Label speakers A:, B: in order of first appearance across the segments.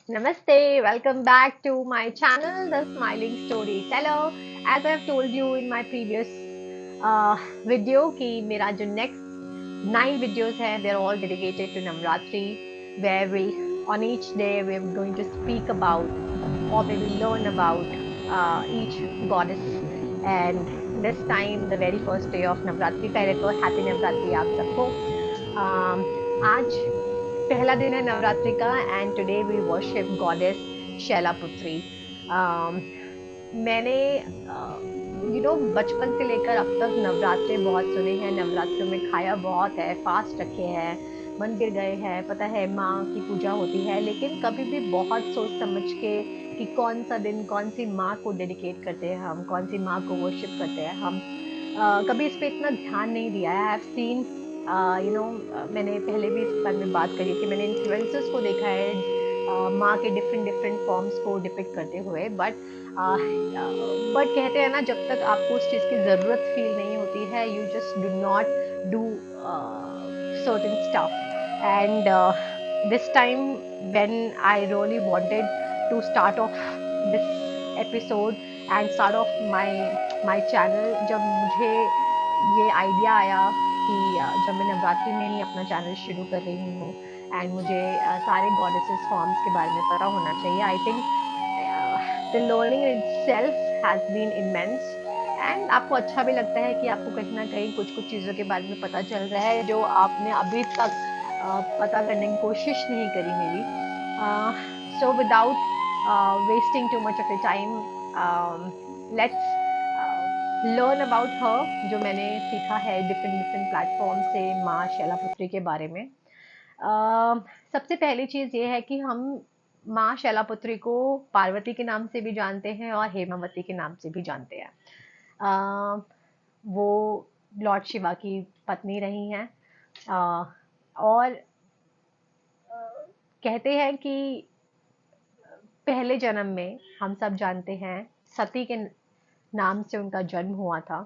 A: Namaste, welcome back to my channel, The Smiling Storyteller. As I've told you in my previous video कि मेरा जो next 9 videos हैं, they're all dedicated to Navratri, where on each day we're going to speak about or we will learn about each goddess. And this time, the very first day of Navratri, पहले तो Happy Navratri आप सबको. आज पहला दिन है नवरात्रि का and today we worship goddess Shailaputri. मैंने बचपन से लेकर अब तक नवरात्रे बहुत सुने हैं, नवरात्रों में खाया बहुत है, फास्ट रखे हैं, मंदिर गए हैं, पता है माँ की पूजा होती है, लेकिन कभी भी बहुत सोच समझ के कि कौन सा दिन कौन सी माँ को डेडिकेट करते हैं हम, कौन सी माँ को वर्शिप करते हैं हम, कभी इस पर इतना ध्यान नहीं दिया है. आई हैव सीन मैंने पहले भी इस बारे में बात करी कि मैंने इन्फ्लुएंसर्स को देखा है माँ के डिफरेंट डिफरेंट फॉर्म्स को डिपिक्ट करते हुए. बट कहते हैं ना, जब तक आपको उस चीज़ की ज़रूरत फील नहीं होती है, you just do not do certain stuff. And this time when I really wanted to start off this episode and start off my channel, जब मुझे ये आइडिया आया कि जब मैं नवरात्रि में ही अपना चैनल शुरू कर रही हूँ एंड मुझे सारे गॉडेसेस फॉर्म्स के बारे में पता होना चाहिए. I think the learning itself has been immense. And आपको अच्छा भी लगता है कि आपको कहीं ना कहीं कुछ कुछ चीज़ों के बारे में पता चल रहा है जो आपने अभी तक पता करने की कोशिश नहीं करी मेरी. So without wasting too much of the time, let's learn about her, जो मैंने सीखा है डिफरेंट डिफरेंट प्लेटफॉर्म से माँ शैलापुत्री के बारे में. सबसे पहली चीज़ ये है कि हम माँ शैलापुत्री को पार्वती के नाम से भी जानते हैं और हेमावती के नाम से भी जानते हैं. अ, वो लॉर्ड शिवा की पत्नी रही हैं. और कहते हैं कि पहले जन्म में हम सब जानते हैं सती के नाम से उनका जन्म हुआ था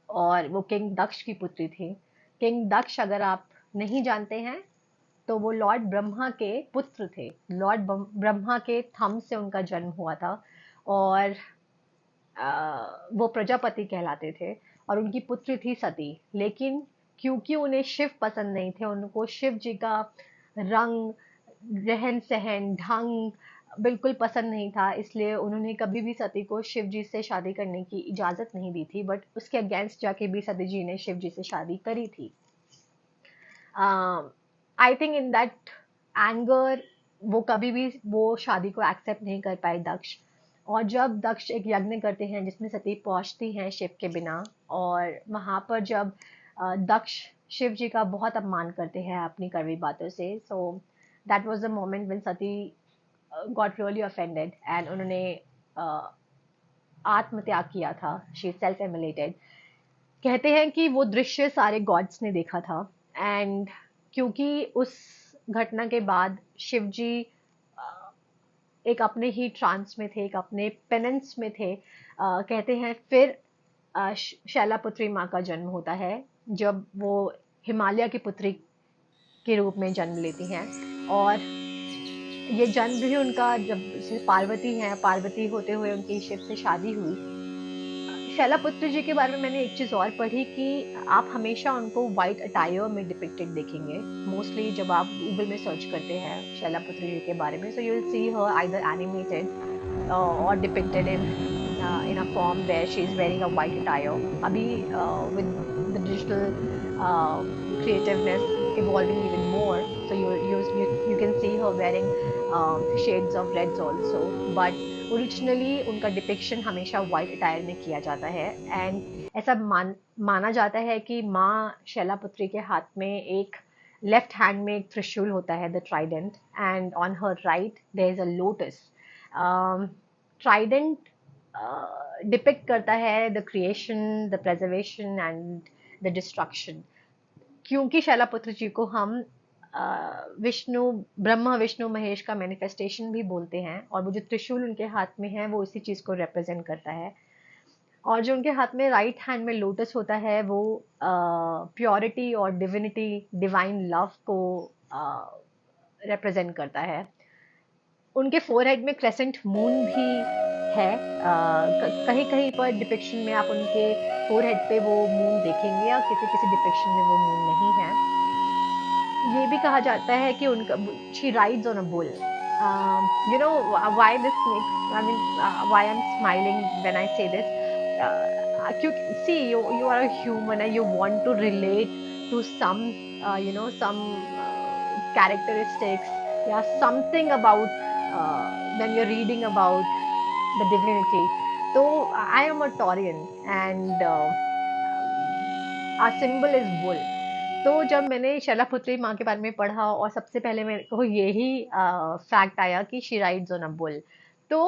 A: और वो किंग दक्ष की पुत्री थी. किंग दक्ष अगर आप नहीं जानते हैं तो वो लॉर्ड ब्रह्मा के पुत्र थे. लॉर्ड ब्रह्मा के थंब से उनका जन्म हुआ था और वो प्रजापति कहलाते थे और उनकी पुत्री थी सती. लेकिन क्योंकि उन्हें शिव पसंद नहीं थे, उनको शिव जी का रंग, रहन सहन, ढंग बिल्कुल पसंद नहीं था, इसलिए उन्होंने कभी भी सती को शिव जी से शादी करने की इजाज़त नहीं दी थी. बट उसके अगेंस्ट जाके भी सती जी ने शिव जी से शादी करी थी. I think in that anger वो कभी भी वो शादी को एक्सेप्ट नहीं कर पाए दक्ष. और जब दक्ष एक यज्ञ करते हैं जिसमें सती पहुंचती हैं शिव के बिना, और वहां पर जब दक्ष शिव जी का बहुत अपमान करते हैं अपनी कड़वी बातों से, so that was the moment when Sati got really offended and उन्होंने आत्मत्याग किया था. She self emulated. कहते हैं कि वो दृश्य सारे गॉड्स ने देखा था. एंड क्योंकि उस घटना के बाद शिव जी एक अपने ही ट्रांस में थे, एक अपने पेनेंस में थे. कहते हैं फिर शैलापुत्री माँ का जन्म होता है जब वो हिमालय की पुत्री के रूप में जन्म लेती हैं. और ये जन्म भी उनका, जब पार्वती हैं, पार्वती होते हुए उनकी शिव से शादी हुई. शैलापुत्री जी के बारे में मैंने एक चीज़ और पढ़ी कि आप हमेशा उनको वाइट अटायर में डिपिक्टेड देखेंगे. मोस्टली जब आप गूगल में सर्च करते हैं शैलापुत्री जी के बारे में, so you will see her either animated or depicted in a form where she is wearing a white attire. अभी with the digital creativeness evolving even more, so you can see her wearing shades of reds also. But originally उनका depiction हमेशा white attire में किया जाता है. And ऐसा माना जाता है कि माँ शैलापुत्री के हाथ में एक लेफ्ट हैंड में एक त्रिशूल होता है, the trident, and on her right there is a lotus. Trident depict करता है the creation, the preservation and the destruction. क्योंकि शैलापुत्री जी को हम विष्णु, ब्रह्मा विष्णु महेश का मैनिफेस्टेशन भी बोलते हैं, और वो जो त्रिशूल उनके हाथ में है वो इसी चीज़ को रिप्रेजेंट करता है. और जो उनके हाथ में राइट हैंड में लोटस होता है वो प्योरिटी और डिविनिटी, डिवाइन लव को रिप्रेजेंट करता है. उनके फोरहेड में क्रेसेंट मून भी है। कहीं कहीं पर डिपिक्शन में आप उनके फोरहेड पे वो मून देखेंगे, या किसी किसी डिपिक्शन में वो मून नहीं है। ये भी कहा जाता है कि उनका she rides on a bull. You know why this makes, I mean why I am smiling when I say this, क्योंकि see you are a human and you want to relate to some you know some characteristics, yeah, something about when you're reading about the divinity. So I am a Taurian, and our symbol is bull. तो जब मैंने शैलपुत्री माँ के बारे में पढ़ा और सबसे पहले मेरे को यही फैक्ट आया कि she rides on a bull, तो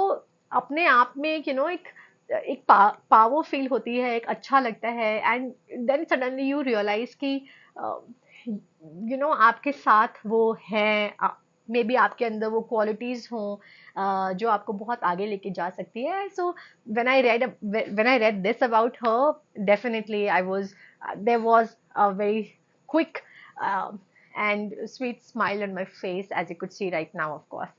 A: अपने आप में एक एक पावर फील होती है, एक अच्छा लगता है। And then suddenly you realise कि आपके साथ वो है, मे बी आपके अंदर वो क्वालिटीज हों जो आपको बहुत आगे लेके जा सकती है। सो when I read this about her, definitely I was there was a very quick and sweet smile on my face, as you could see right now, of course.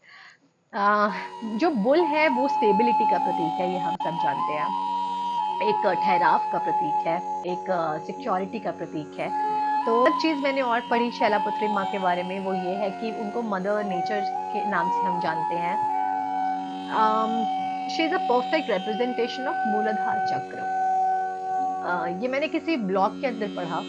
A: जो बुल है वो स्टेबिलिटी का प्रतीक है, ये हम सब जानते हैं। एक ठहराव का प्रतीक है, एक सिक्योरिटी का प्रतीक है। तो एक चीज मैंने और पढ़ी शैलपुत्री माँ के बारे में, वो ये है कि उनको मदर नेचर के नाम से हम जानते हैं। She is a perfect representation of मूलाधार चक्र। ये मैंने किसी ब्लॉग के अंदर पढ़ा।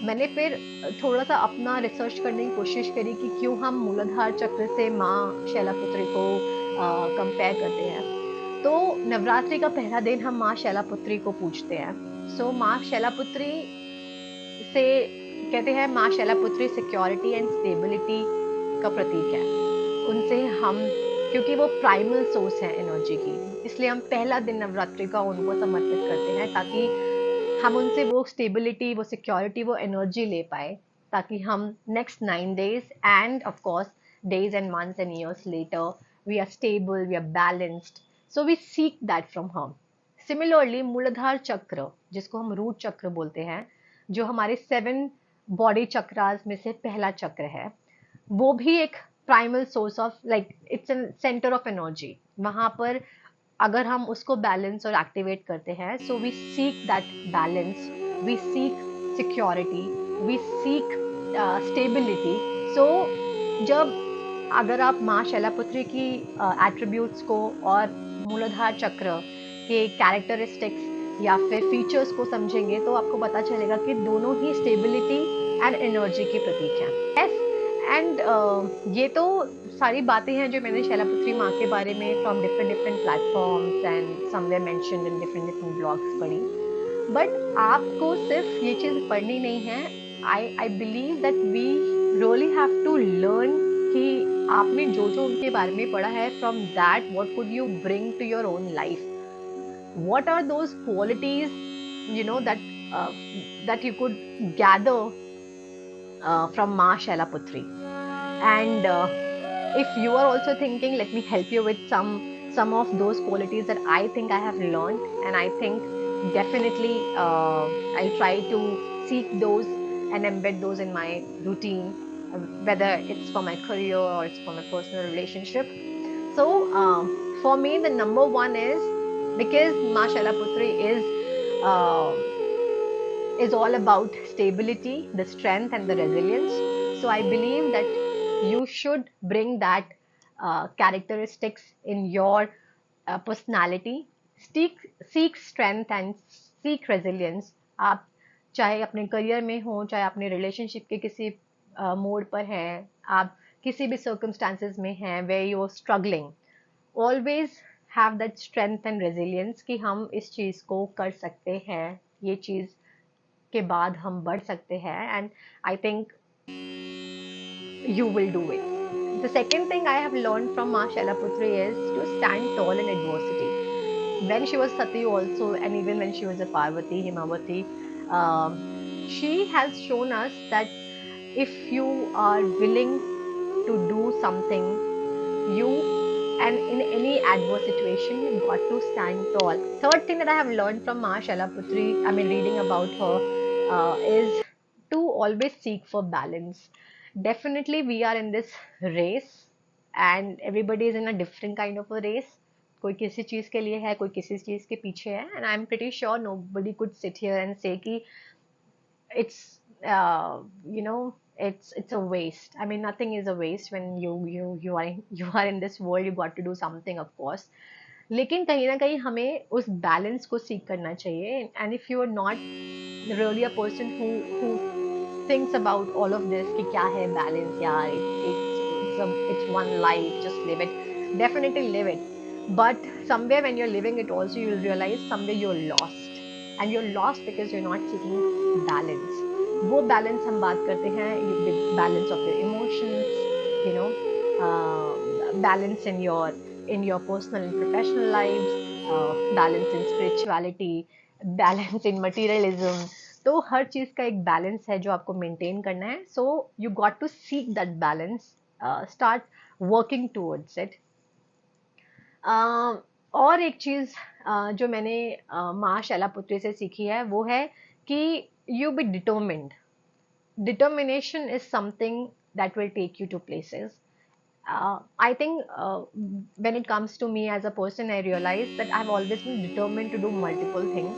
A: मैंने फिर थोड़ा सा अपना रिसर्च करने की कोशिश करी कि क्यों हम मूलाधार चक्र से माँ शैलपुत्री को कंपेयर करते हैं। तो नवरात्रि का पहला दिन हम माँ शैलपुत्री को पूजते हैं। सो माँ शैलपुत्री से कहते हैं, माँ शैलपुत्री सिक्योरिटी एंड स्टेबिलिटी का प्रतीक है। उनसे हम, क्योंकि वो प्राइमल सोर्स है एनर्जी की, इसलिए हम पहला दिन नवरात्रि का उनको समर्पित करते हैं, ताकि हम उनसे वो स्टेबिलिटी, वो सिक्योरिटी, वो एनर्जी ले पाए, ताकि हम next 9 days end of course days and months and years later we are stable, we are balanced. So we seek that from her. Similarly, मूलाधार चक्र, जिसको हम रूट चक्र बोलते हैं, जो हमारे 7 बॉडी चक्रास में से पहला चक्र है, वो भी एक primal source of, like it's an centre of energy. वहां पर अगर हम उसको बैलेंस और एक्टिवेट करते हैं, so we seek that balance, we seek security, we seek stability. So जब अगर आप माँ शैलपुत्री की एट्रीब्यूट्स को और मूलाधार चक्र के कैरेक्टरिस्टिक्स या फिर फीचर्स को समझेंगे, तो आपको पता चलेगा कि दोनों ही स्टेबिलिटी एंड एनर्जी के प्रतीक हैं। एंड ये तो सारी बातें हैं जो मैंने शैलपुत्री माँ के बारे में from different platforms and somewhere mentioned in different blogs पढ़ी। बट आपको सिर्फ ये चीज़ पढ़नी नहीं है। I believe that we really have to learn कि आपने जो जो उनके बारे में पढ़ा है, from that what could you bring to your own life, what are those qualities that you could gather from Ma Shailaputri. And if you are also thinking, let me help you with some of those qualities that I think I have learned, and I think definitely I'll try to seek those and embed those in my routine, whether it's for my career or it's for my personal relationship. So for me, the number one is, because Ma Shailaputri is all about stability, the strength, and the resilience. So I believe that you should bring that characteristics in your personality. Seek strength and seek resilience. आप चाहे अपने career में हो, चाहे अपने relationship के किसी mode पर हैं, आप किसी भी सर्कमस्टांसेस में हैं where you are struggling, always have that strength and resilience कि हम इस चीज़ को कर सकते हैं, ये चीज़ के बाद हम बढ़ सकते हैं, and I think you will do it. The second thing I have learned from Ma Shailaputri is to stand tall in adversity. When she was Sati also, and even when she was a Parvati, Himavati, she has shown us that if you are willing to do something, and in any adverse situation, you got to stand tall. Third thing that I have learned from Ma Shailaputri, I mean reading about her, is to always seek for balance. Definitely we are in this race, and everybody is in a different kind of a race. कोई किसी चीज के लिए है, कोई किसी चीज के पीछे है, and I'm pretty sure nobody could sit here and say कि it's you know it's a waste. I mean, nothing is a waste when you are in this world. You got to do something, of course. लेकिन कहीं ना कहीं हमें उस balance को सीख करना चाहिए. And if you are not really a person who thinks about all of this कि क्या है balance यार, it's one life, just live it. Definitely live it, but somewhere when you're living it also you'll realize somewhere you're lost, and you're lost because you're not seeking balance. वो balance हम बात करते हैं, balance of your emotions, you know, balance in your personal and professional lives, balance in spirituality, balance in materialism. तो हर चीज का एक balance है जो आपको मेंटेन करना है. So you got to seek that balance, start working towards it. और एक चीज जो मैंने माँ शैलापुत्री से सीखी है वो है कि you be determined. Determination is something that will take you to places. I think when it comes to me as a person, I realize that I've always been determined to do multiple things.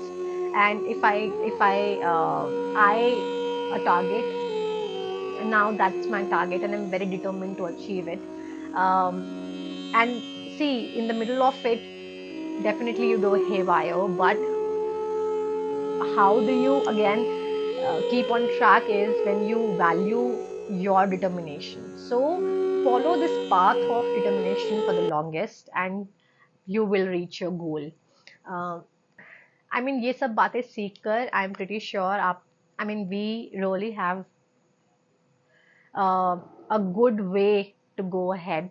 A: And if I a target, now that's my target, and I'm very determined to achieve it. And see, in the middle of it, definitely you go haywire, but how do you again keep on track is when you value your determination. So follow this path of determination for the longest and you will reach your goal. I mean, ये सब बातें सीख कर I'm pretty sure आप, I mean, we really have a good way to go ahead.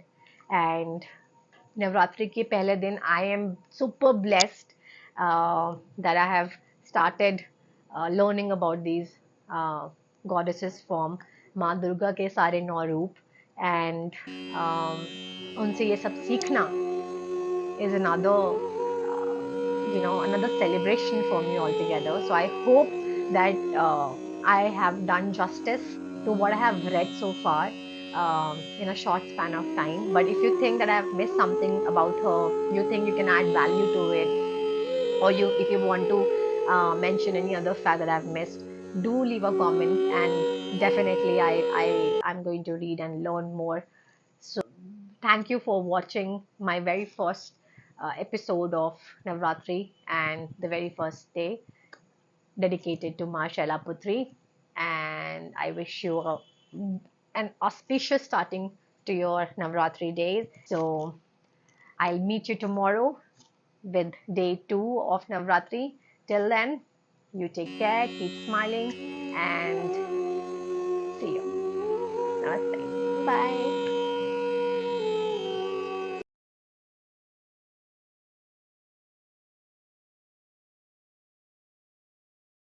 A: And Navratri के पहले दिन I am super blessed that I have started learning about these goddesses from माँ दुर्गा के सारे 9 रूप. And उनसे ये सब सीखना is another another celebration for me altogether. So I hope that I have done justice to what I have read so far in a short span of time. But if you think that I have missed something about her, you think you can add value to it, or if you want to mention any other fact that I've missed, do leave a comment, and definitely I'm going to read and learn more. So thank you for watching my very first episode of Navratri and the very first day dedicated to Ma Shailaputri. And I wish you an auspicious starting to your Navratri days. So I'll meet you tomorrow with day 2 of Navratri. Till then, you take care, keep smiling, and see you. Namaste. Bye.